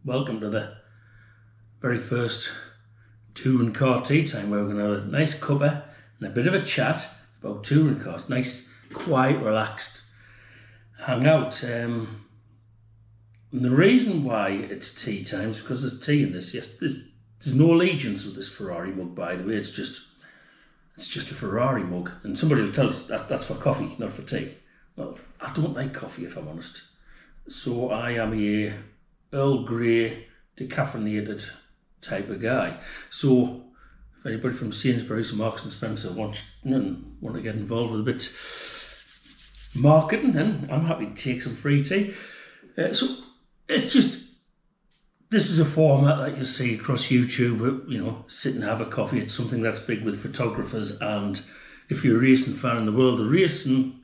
welcome to the very first touring car tea time, where we're going to have a nice cuppa and a bit of a chat about touring cars. Nice, quiet, relaxed hangout. And the reason why it's tea time is because there's tea in this. Yes, there's no allegiance with this Ferrari mug, by the way. It's just a Ferrari mug. And somebody will tell us that's for coffee, not for tea. Well, I don't like coffee, if I'm honest. So I am a Earl Grey, decaffeinated type of guy. So if anybody from Sainsbury's or Marks and Spencer want to get involved with a bit marketing, then I'm happy to take some free tea. So it's just, this is a format that you see across YouTube, sit and have a coffee. It's something that's big with photographers, and if you're a racing fan in the world of racing,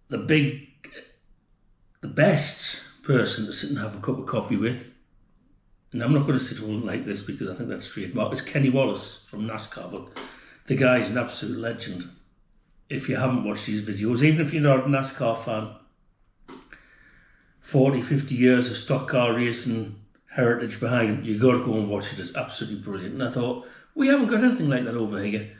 the best person to sit and have a cup of coffee with, and I'm not going to sit holding like this because I think that's trademark, it's Kenny Wallace from NASCAR, but the guy's an absolute legend. If you haven't watched these videos, even if you're not a NASCAR fan, 40, 50 years of stock car racing heritage behind him, you got to go and watch it. It's absolutely brilliant. And I thought, we haven't got anything like that over here,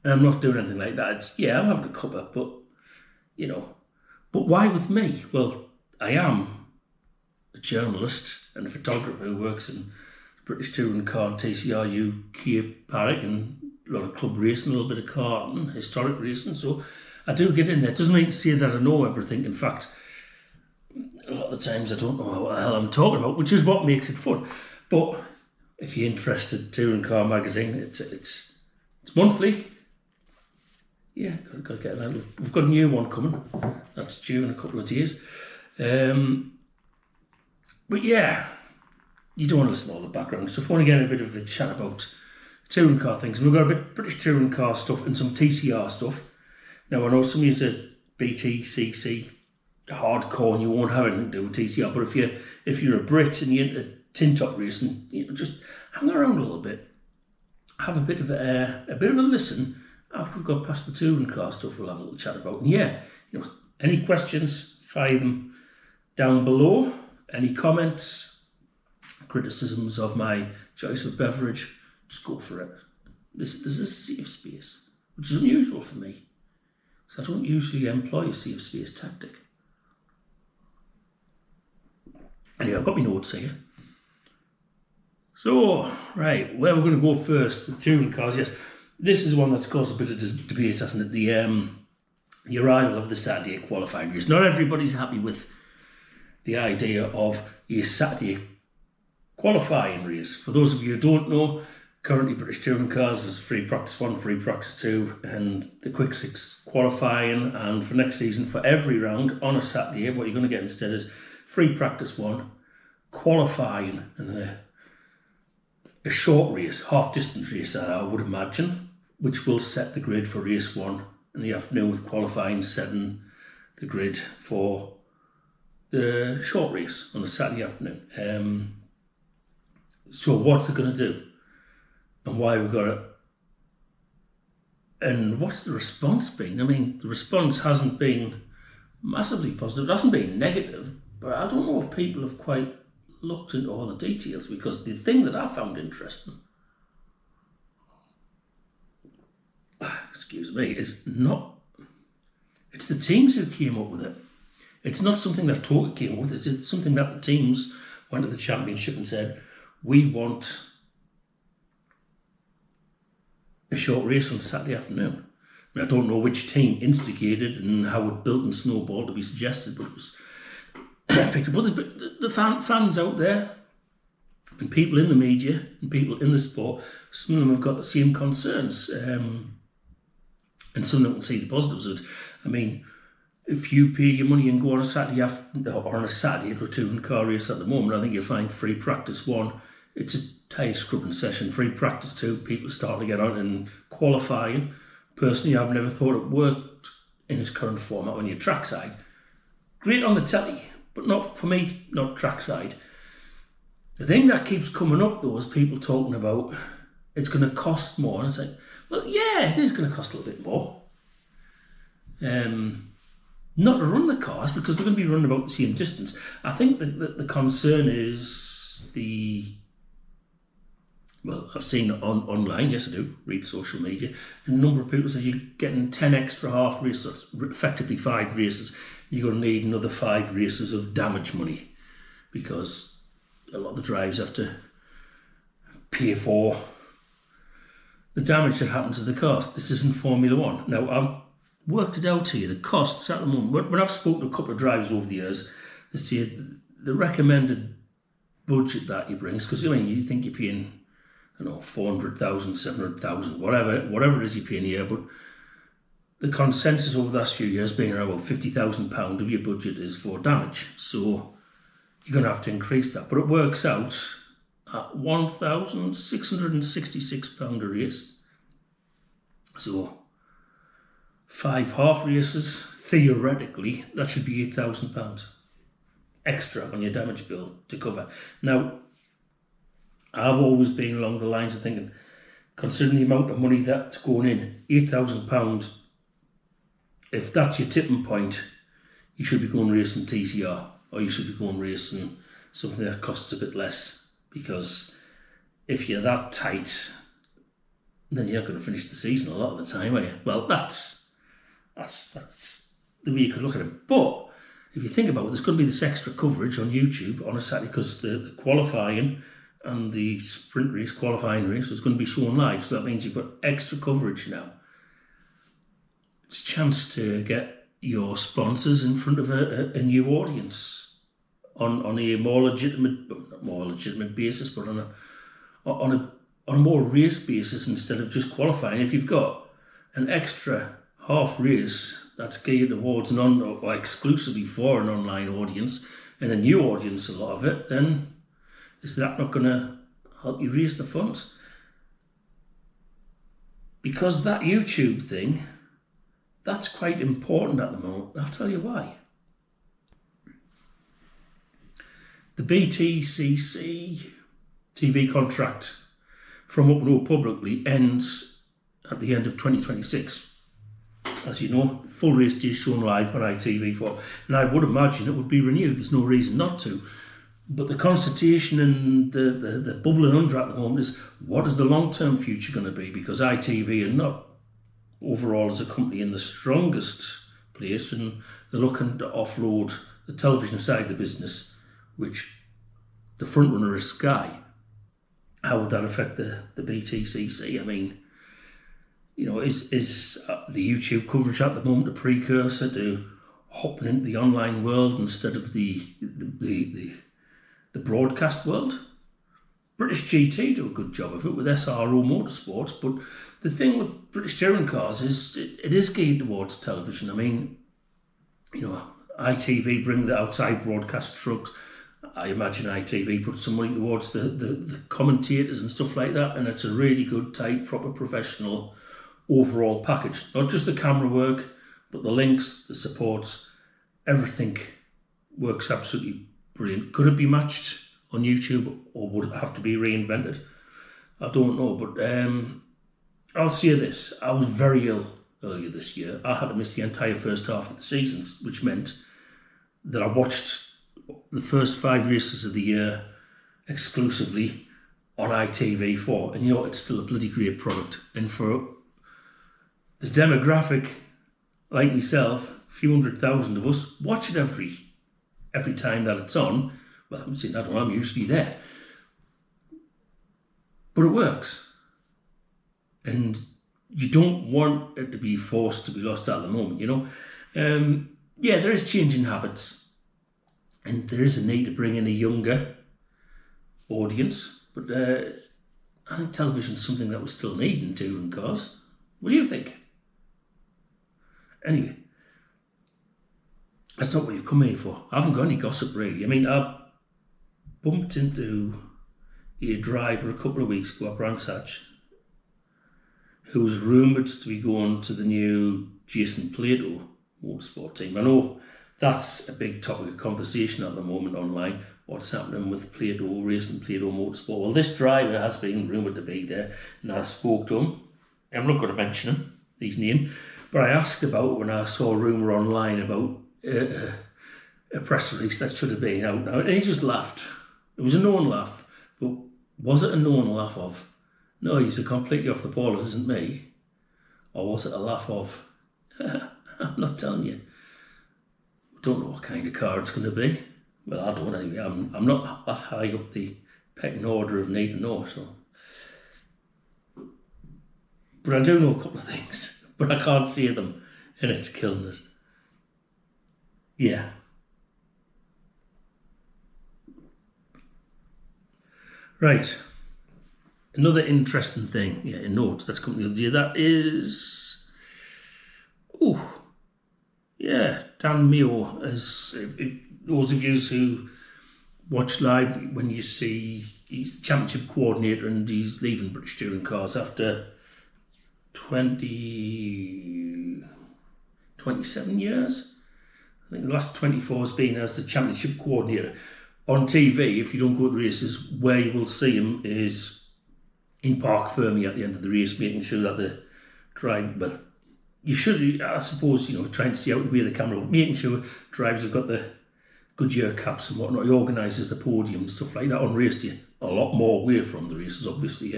and I'm not doing anything like that. I'm having a cuppa, but why with me? Well, I am a journalist and a photographer who works in British touring car and Tcr Uk paddock, and a lot of club racing, a little bit of karting, historic racing. So I do get in there. It doesn't mean to say that I know everything. In fact, a lot of the times I don't know what the hell I'm talking about, which is what makes it fun. But if you're interested, Touring Car Magazine, it's monthly. Yeah, got to get that. We've got a new one coming. That's due in a couple of days. But yeah, you don't want to listen to all the background. So if you want to get a bit of a chat about touring car things, and we've got a bit of British touring car stuff and some TCR stuff. Now, I know some of you say BTCC hardcore and you won't have anything to do with TCR, but if you're a Brit and you're into tin top racing, just hang around a little bit, have a bit of a listen. After we've got past the touring car stuff, we'll have a little chat about. And any questions, fire them down below. Any comments, criticisms of my choice of beverage, just go for it. This is a safe space, which is unusual for me, because I don't usually employ a safe space tactic. Anyway, I've got my notes here. So, right, where we're going to go first with touring cars, yes. This is one that's caused a bit of debate, hasn't it? The arrival of the Saturday qualifying race. Not everybody's happy with the idea of a Saturday qualifying race. For those of you who don't know, currently British touring cars is free practice 1, free practice 2, and the quick 6 qualifying. And for next season, for every round on a Saturday, what you're going to get instead is free practice 1, qualifying, and then a short race, half distance race, I would imagine, which will set the grid for race 1 in the afternoon, with qualifying setting the grid for the short race on a Saturday afternoon. So what's it going to do? And why we've got it? And what's the response been? I mean, the response hasn't been massively positive. It hasn't been negative, but I don't know if people have quite looked into all the details, because the thing that I found interesting, excuse me, it's the teams who came up with it. It's not something that Toka came up with. It's something that the teams went to the championship and said, we want a short race on Saturday afternoon. I mean, I don't know which team instigated and how it built and snowballed to be suggested, but it was picked up. But the fans out there, and people in the media, and people in the sport, some of them have got the same concerns, and some of them will see the positives of it. I mean, if you pay your money and go on a Saturday or on a Saturday to a touring car race at the moment, I think you'll find free practice 1, it's a tyre scrubbing session. Free practice 2, people start to get on and qualifying. Personally, I've never thought it worked in its current format when you're trackside. Great on the telly, but not for me, not trackside. The thing that keeps coming up though is people talking about it's going to cost more. And it's like, well, yeah, it is going to cost a little bit more. Not to run the cars, because they're going to be running about the same distance. I think that the concern is well, I've seen it online, yes I do, read social media, and a number of people say you're getting 10 extra half races, effectively 5 races, you're going to need another 5 races of damage money, because a lot of the drivers have to pay for the damage that happens to the cars. This isn't Formula One. Now, I've worked it out here, the costs at the moment, when I've spoken to a couple of drivers over the years, they say the recommended budget that you bring, because I mean, you think you're paying, I don't know, 400,000, 700,000, whatever it is you're paying a year, but the consensus over the last few years being around about £50,000 of your budget is for damage. So you're going to have to increase that. But it works out at £1,666 a race. So 5 half races, theoretically, that should be £8,000 extra on your damage bill to cover. Now, I've always been along the lines of thinking, considering the amount of money that's going in, £8,000, if that's your tipping point, you should be going racing TCR, or you should be going racing something that costs a bit less, because if you're that tight, then you're not going to finish the season a lot of the time, are you? Well, that's the way you could look at it. But if you think about it, there's going to be this extra coverage on YouTube on a Saturday, because the qualifying and the sprint race, qualifying race, is going to be shown live. So that means you've got extra coverage now. It's a chance to get your sponsors in front of a new audience on a more legitimate basis, but on a more race basis instead of just qualifying. If you've got an extra half race that's geared towards or exclusively for an online audience and a new audience, a lot of it, then is that not going to help you raise the funds? Because that YouTube thing, that's quite important at the moment. I'll tell you why. The BTCC TV contract from what we know publicly ends at the end of 2026. As you know, full race day shown live on ITV4, and I would imagine it would be renewed. There's no reason not to. But the consultation and the bubbling under at the moment is, what is the long-term future going to be? Because ITV are not overall as a company in the strongest place, and they're looking to offload the television side of the business, which the front runner is Sky. How would that affect the BTCC? I mean, you know, is the YouTube coverage at the moment a precursor to hopping into the online world instead of the broadcast world? British GT do a good job of it with SRO Motorsports, but the thing with British touring cars is it is geared towards television. I mean, you know, ITV bring the outside broadcast trucks. I imagine ITV put some money towards the commentators and stuff like that, and it's a really good, tight, proper, professional overall package. Not just the camera work, but the links, the supports, everything works absolutely brilliant. Could it be matched on YouTube, or would it have to be reinvented? I don't know, but I'll say this. I was very ill earlier this year. I had to miss the entire first half of the season, which meant that I watched the first 5 races of the year exclusively on ITV4. And you know, it's still a bloody great product. And for the demographic like myself, a few 100,000 of us watch it every time that it's on. Well, I'm saying that, I'm usually there. But it works. And you don't want it to be forced to be lost at the moment, you know. Yeah, there is changing habits. And there is a need to bring in a younger audience. But I think television's something that we still need in touring cars. What do you think? Anyway, that's not what you've come here for. I haven't got any gossip, really. I mean, I bumped into a driver a couple of weeks ago at Brands Hatch who was rumoured to be going to the new Jason Plato Motorsport team. I know that's a big topic of conversation at the moment online. What's happening with Plato Racing, Plato Motorsport? Well, this driver has been rumoured to be there, and I spoke to him. I'm not going to mention his name, but I asked about it when I saw a rumour online about a press release that should have been out now, and he just laughed. It was a known laugh, but was it a known laugh of, no, he's completely off the ball, it isn't me? Or was it a laugh of, I'm not telling you. Don't know what kind of car it's going to be. Well, I don't anyway. I'm not that high up the pecking order of need to know, so. But I do know a couple of things, but I can't say them, and it's killing us. Yeah. Right. Another interesting thing, in notes that's come the other day, that is, Dan Mio, as those of you who watch live, when you see he's the championship coordinator and he's leaving British Touring Cars after 27 years. I think the last 24 has been as the championship coordinator. On TV, if you don't go to races, where you will see him is in Park Fermi at the end of the race, making sure that the drive, but you should, I suppose, trying to see out the way of the camera, making sure drivers have got the Goodyear caps and whatnot. He organises the podium and stuff like that on race day. A lot more away from the races, obviously.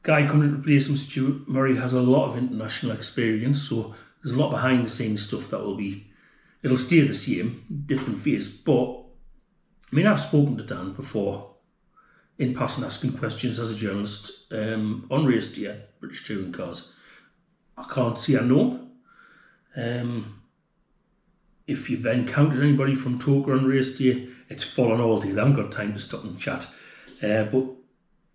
Guy coming to replace him, Stuart Murray, has a lot of international experience, so there's a lot behind the scenes stuff that it'll stay the same, different face. But, I've spoken to Dan before, in passing, asking questions as a journalist on race day at British Touring Cars. I can't say I know. If you've encountered anybody from Tcr on race day, it's full on all day. They haven't got time to stop and chat. But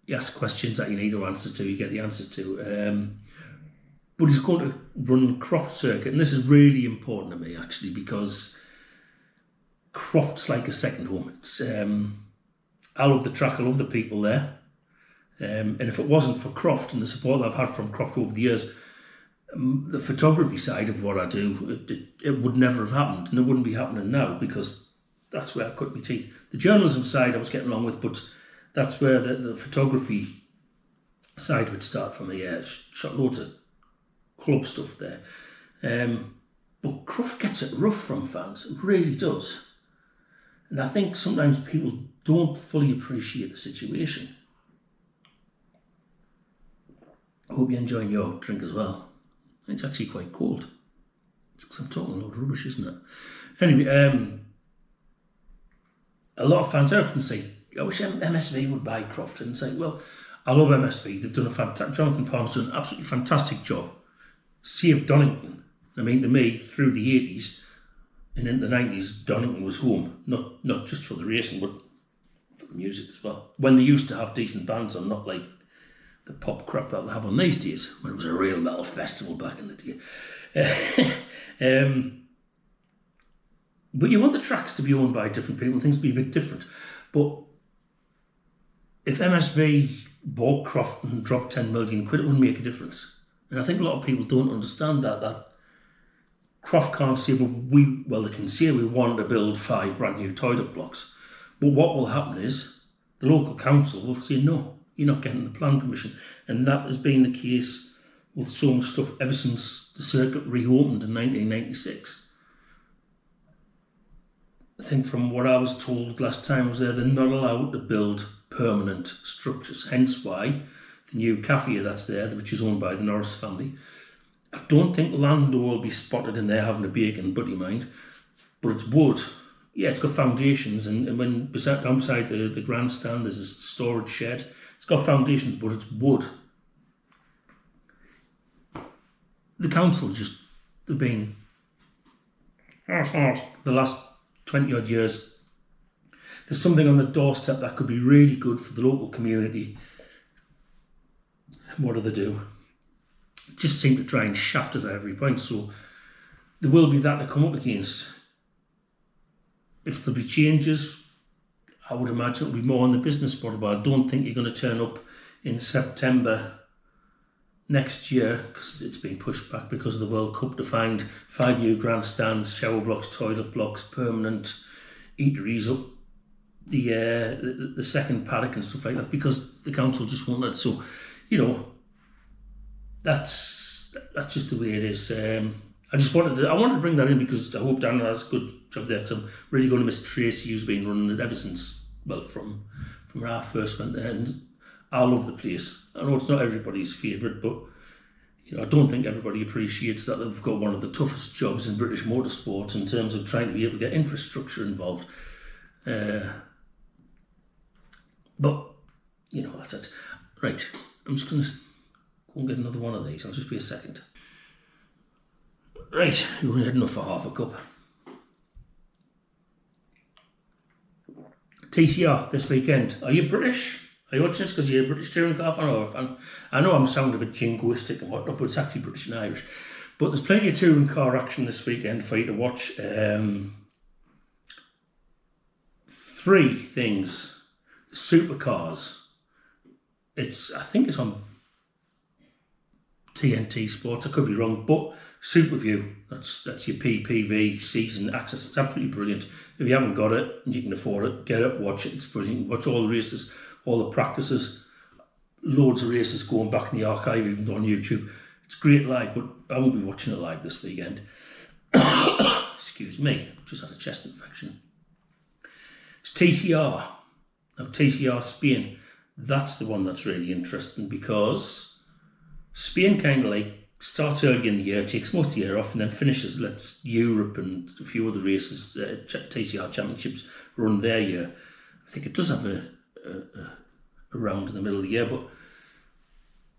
you ask questions that you need no answers to, you get the answers to. But he's going to run Croft Circuit, and this is really important to me, actually, because Croft's like a second home. It's I love the track, I love the people there. And if it wasn't for Croft and the support that I've had from Croft over the years, the photography side of what I do, it would never have happened, and it wouldn't be happening now, because that's where I cut my teeth. The journalism side I was getting along with, but that's where the photography side would start for me. Shot loads of club stuff there. But Croft gets it rough from fans, it really does. And I think sometimes people don't fully appreciate the situation. I hope you're enjoying your drink as well. It's actually quite cold. It's because I'm talking a lot of rubbish, isn't it? Anyway, a lot of fans often say, I wish MSV would buy Croft. And say, well, I love MSV. They've done a fantastic, Jonathan Palmer's done an absolutely fantastic job. Saved Donington. To me, through the 80s and in the 90s, Donington was home. Not just for the racing, but for the music as well. When they used to have decent bands on, not like the pop crap that they have on these days, when it was a real metal festival back in the day. But you want the tracks to be owned by different people, things to be a bit different. But if MSV bought Croft and dropped 10 million quid, it wouldn't make a difference. And I think a lot of people don't understand that Croft can't say, they can say we want to build 5 brand new toilet blocks. But what will happen is the local council will say, no, you're not getting the plan permission. And that has been the case with so much stuff ever since the circuit reopened in 1996. I think from what I was told last time I was there, they're not allowed to build permanent structures. Hence why the new cafe that's there, which is owned by the Norris family, I don't think Lando will be spotted in there having a bacon, buddy mind, but it's wood. Yeah, it's got foundations, and when outside the grandstand there's a storage shed. It's got foundations, but it's wood. The council they've been, the last 20 odd years, there's something on the doorstep that could be really good for the local community. What do? Just seem to try and shaft it at every point. So there will be that to come up against. If there'll be changes, I would imagine it'll be more on the business model, but I don't think you're going to turn up in September next year, because it's been pushed back because of the World Cup, to find 5 new grandstands, shower blocks, toilet blocks, permanent eateries up the second paddock and stuff like that, because the council just won't let it. So, that's just the way it is. I wanted to bring that in because I hope Dan has a good job there, because I'm really going to miss Tracy, who's been running it ever since well, from when I first went there, and I love the place. I know it's not everybody's favourite, but I don't think everybody appreciates that they've got one of the toughest jobs in British motorsport in terms of trying to be able to get infrastructure involved. But that's it. Right, I'm just going to go and get another one of these. I'll just be a second. Right, you only had enough for half a cup. TCR this weekend. Are you British? Are you watching this because you're a British touring car fan or a fan? I know I'm sounding a bit jingoistic and whatnot, but it's actually British and Irish. But there's plenty of touring car action this weekend for you to watch. 3 things. Supercars. I think it's on TNT Sports. I could be wrong, but Superview. That's your PPV season access. It's absolutely brilliant. If you haven't got it and you can afford it, get it, watch it. It's brilliant. Watch all the races, all the practices, loads of races going back in the archive, even on YouTube. It's great live, but I won't be watching it live this weekend. Excuse me, just had a chest infection. It's TCR. Now, TCR Spain, that's the one that's really interesting because Spain kind of like starts early in the year, takes most of the year off, and then finishes, lets Europe and a few other races, TCR Championships, run their year. I think it does have a round in the middle of the year, but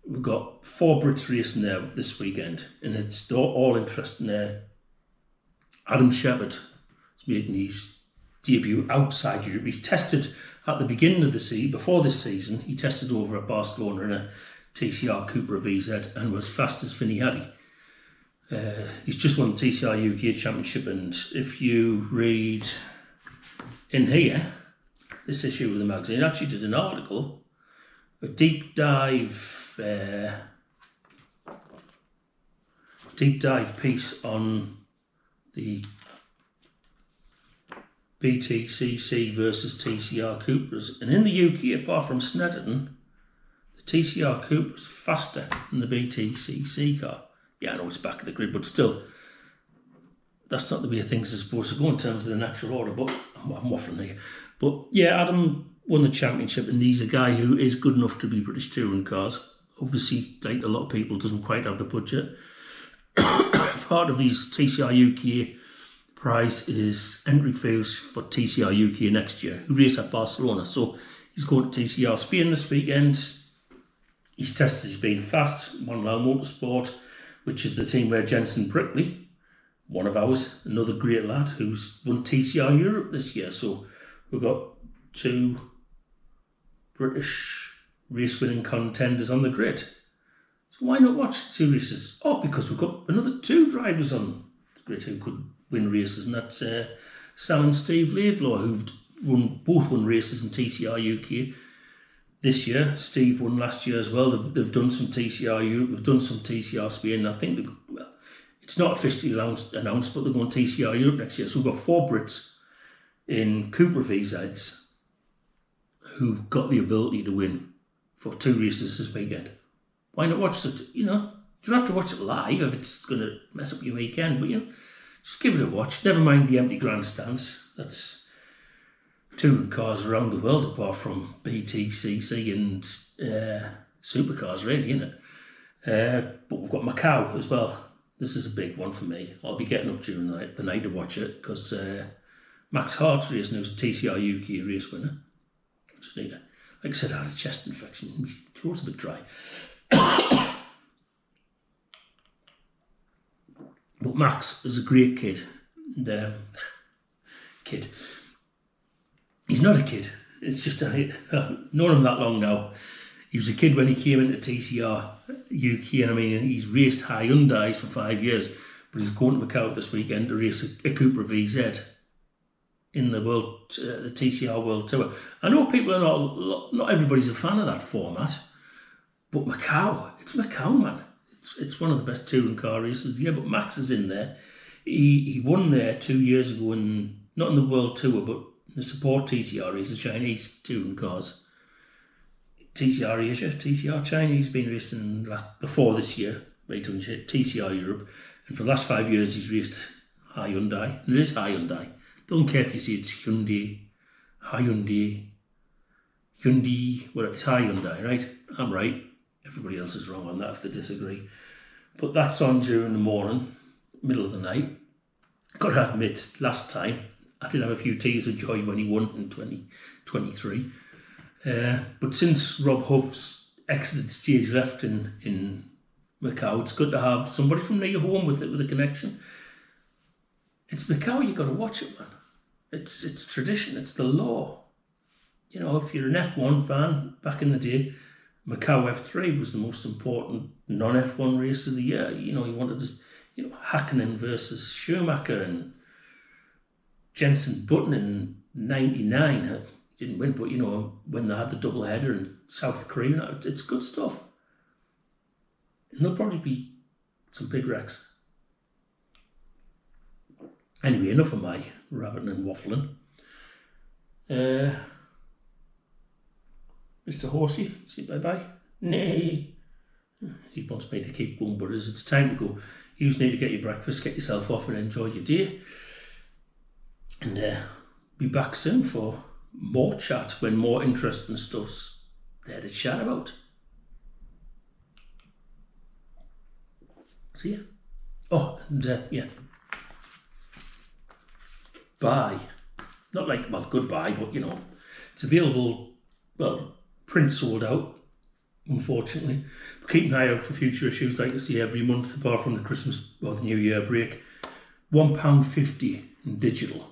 we've got 4 Brits racing there this weekend, and it's all interesting there. Adam Shepherd is making his debut outside Europe. He's tested at the beginning of the season, before this season, he tested over at Barcelona in a TCR Cupra VZ and was fast as Vinny Haddy. He's just won the TCR UK Championship, and if you read in here, this issue of the magazine, I actually did an article, a deep dive piece on the BTCC versus TCR Cupras, and in the UK, apart from Snedden, the TCR Cupra's faster than the BTCC car. Yeah, I know it's back of the grid, but still, that's not the way things are supposed to go in terms of the natural order, but I'm waffling here. But yeah, Adam won the championship, and he's a guy who is good enough to be British touring cars. Obviously, like a lot of people, doesn't quite have the budget. Part of his TCR UK prize is entry fees for TCR UK next year, who race at Barcelona. So he's going to TCR Spain this weekend. He's tested, he's been fast, won Motorsport, which is the team where Jensen Brickley, one of ours, another great lad who's won TCR Europe this year. So we've got 2 British race-winning contenders on the grid. So why not watch 2 races? Oh, because we've got another 2 drivers on the grid who could win races, and that's Sam and Steve Laidlaw, who've both won races in TCR UK this year. Steve won last year as well. They've done some TCR Europe, they've done some TCR Spain. I think, it's not officially announced, but they're going TCR Europe next year. So we've got 4 Brits in Cupra VZs who've got the ability to win for 2 races this weekend. Why not watch it? You don't have to watch it live if it's going to mess up your weekend, but just give it a watch. Never mind the empty grandstands. That's touring cars around the world, apart from BTCC and supercars, really, isn't it? But we've got Macau as well. This is a big one for me. I'll be getting up during the night to watch it because Max Hart's racing, who's a TCR UK race winner. I just need like I said, I had a chest infection. My throat's a bit dry. But Max is a great kid. And, he's not a kid. It's just I've known him that long now. He was a kid when he came into TCR UK, and I mean, he's raced Hyundais for 5 years, but he's going to Macau this weekend to race a Cupra VZ in the the TCR World Tour. I know people are not everybody's a fan of that format, but Macau, it's Macau, man. It's one of the best touring car races. Yeah, but Max is in there. He won there 2 years ago, not in the World Tour, but the support TCR race, the Chinese touring cars. TCR Asia, TCR China, he's been racing before this year, right on TCR Europe, and for the last 5 years he's raced Hyundai, and it is Hyundai. Don't care if you see it's Hyundai, Hyundai, well, it's high Hyundai, right? I'm right. Everybody else is wrong on that if they disagree. But that's on during the morning, middle of the night. Got to admit, last time, I did have a few tears of joy when he won in 2023. But since Rob Huff's exited stage left in Macau, it's good to have somebody from near home with a connection. It's Macau, you got to watch it, man. It's tradition, it's the law. You know, if you're an F1 fan, back in the day, Macau F3 was the most important non-F1 race of the year. You know, you wanted to, you know, Hakkinen versus Schumacher and Jenson Button in 99. He didn't win, but, you know, when they had the double header in South Korea, it's good stuff. And there'll probably be some big wrecks. Anyway, enough of my rabbiting and waffling. Mr. Horsey, say bye-bye. Nay. He wants me to keep going, but as it's time to go, you just need to get your breakfast, get yourself off and enjoy your day. And be back soon for more chat when more interesting stuff's there to chat about. See ya. Oh, and yeah. Bye. Not like, well, goodbye, but, you know, it's available, well, print sold out, unfortunately. But keep an eye out for future issues like I see every month, apart from the Christmas or the New Year break. £1.50 in digital.